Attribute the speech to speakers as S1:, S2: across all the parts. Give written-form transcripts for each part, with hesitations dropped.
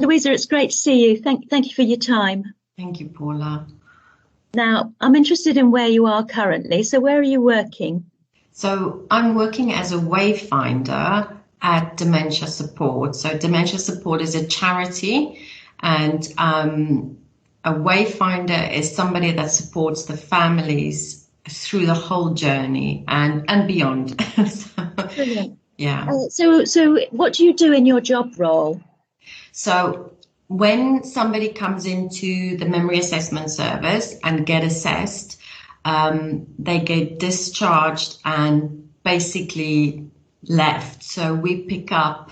S1: Louisa, it's great to see you. Thank you for your time.
S2: Thank you, Paula.
S1: Now, I'm interested in where you are currently. So where are you working?
S2: So I'm working as a wayfinder at Dementia Support. So Dementia Support is a charity, and a wayfinder is somebody that supports the families through the whole journey and beyond.
S1: Brilliant.
S2: Yeah.
S1: So what do you do in your job role?
S2: So when somebody comes into the memory assessment service and get assessed, they get discharged and basically left. So we pick up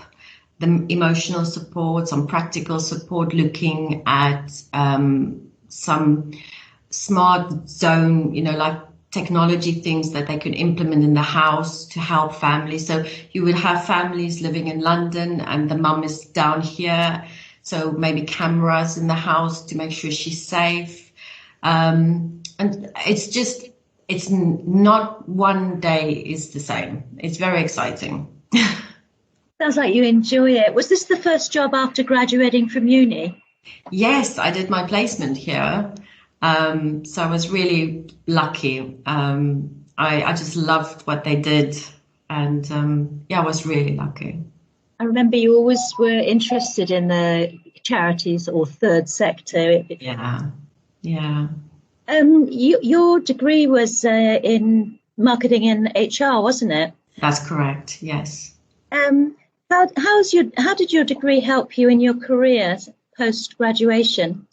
S2: the emotional support, some practical support, looking at some smart zone, like technology things that they could implement in the house to help families. So you would have families living in London and the mum is down here. So maybe cameras in the house to make sure she's safe. And it's not one day is the same. It's very exciting.
S1: Sounds like you enjoy it. Was this the first job after graduating from uni?
S2: Yes, I did my placement here. So I was really lucky. I just loved what they did. And I was really lucky.
S1: I remember you always were interested in the charities or third sector.
S2: Yeah.
S1: Your degree was in marketing and HR, wasn't it?
S2: That's correct. Yes.
S1: How did your degree help you in your career post graduation?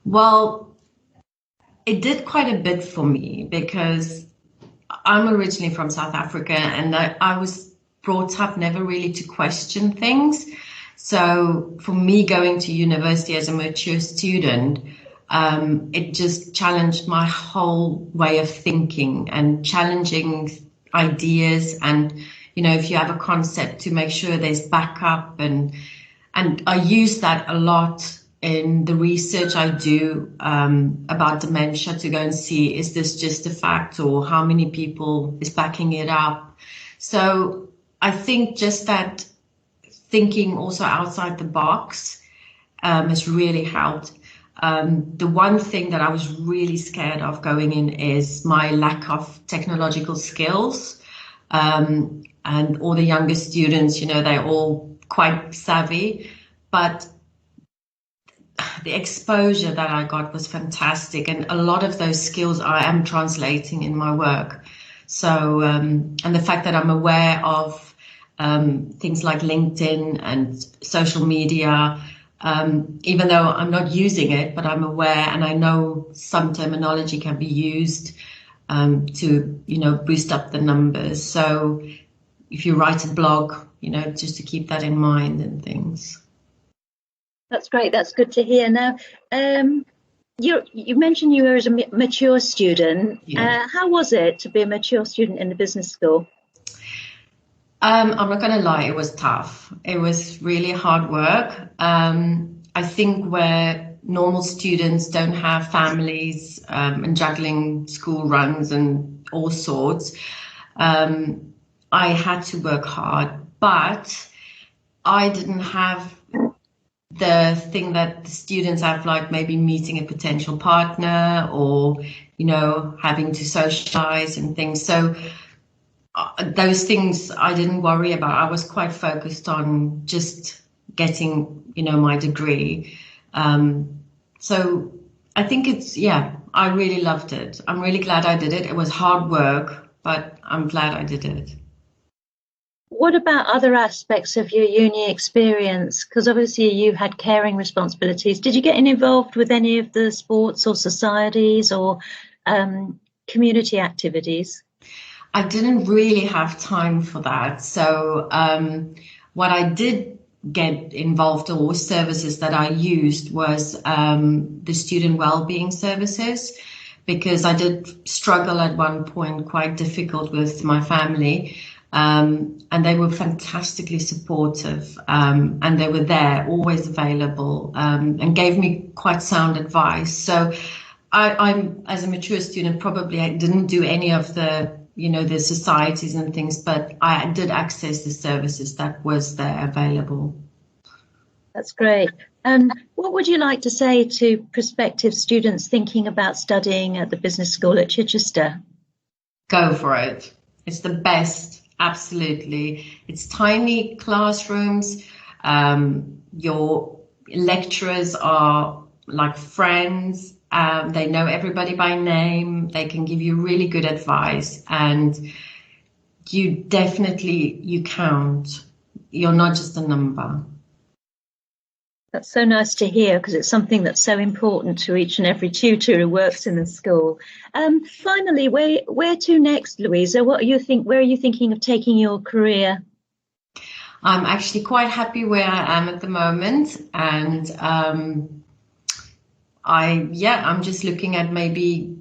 S2: Well, it did quite a bit for me because I'm originally from South Africa, and I was brought up never really to question things. So for me, going to university as a mature student, it just challenged my whole way of thinking and challenging ideas. And, if you have a concept, to make sure there's backup. And I use that a lot in the research I do about dementia, to go and see, is this just a fact or how many people is backing it up? So I think just that thinking also outside the box has really helped. The one thing that I was really scared of going in is my lack of technological skills. And all the younger students, they're all quite savvy, but the exposure that I got was fantastic. And a lot of those skills I am translating in my work. So, and the fact that I'm aware of things like LinkedIn and social media, even though I'm not using it, but I'm aware, and I know some terminology can be used to, boost up the numbers. So if you write a blog, just to keep that in mind and things.
S1: That's great. That's good to hear. Now, you mentioned you were as a mature student.
S2: Yeah.
S1: How was it to be a mature student in the business school?
S2: I'm not going to lie, it was tough. It was really hard work. I think where normal students don't have families and juggling school runs and all sorts, I had to work hard, but I didn't have the thing that the students have, like maybe meeting a potential partner or, having to socialize and things. So those things I didn't worry about. I was quite focused on just getting, my degree. So I think I really loved it. I'm really glad I did it. It was hard work, but I'm glad I did it.
S1: What about other aspects of your uni experience? Because obviously you had caring responsibilities. Did you get involved with any of the sports or societies or community activities?
S2: I didn't really have time for that. So what I did get involved, or services that I used, was the student wellbeing services, because I did struggle at one point, quite difficult with my family. And they were fantastically supportive, and they were there, always available, and gave me quite sound advice. So I'm, as a mature student, probably I didn't do any of the, the societies and things, but I did access the services that was there available.
S1: That's great. What would you like to say to prospective students thinking about studying at the business school at Chichester?
S2: Go for it. It's the best, absolutely. It's tiny classrooms. Your lecturers are like friends. They know everybody by name. They can give you really good advice, and you count. You're not just a number.
S1: That's so nice to hear, because it's something that's so important to each and every tutor who works in the school. Finally, where to next, Louisa? Where are you thinking of taking your career?
S2: I'm actually quite happy where I am at the moment, and I'm just looking at maybe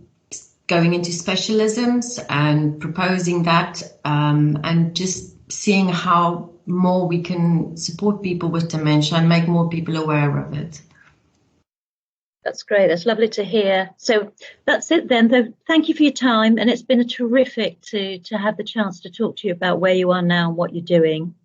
S2: going into specialisms and proposing that, and just seeing how more we can support people with dementia and make more people aware of it.
S1: That's great. That's lovely to hear. So that's it then. Thank you for your time, and it's been terrific to have the chance to talk to you about where you are now and what you're doing.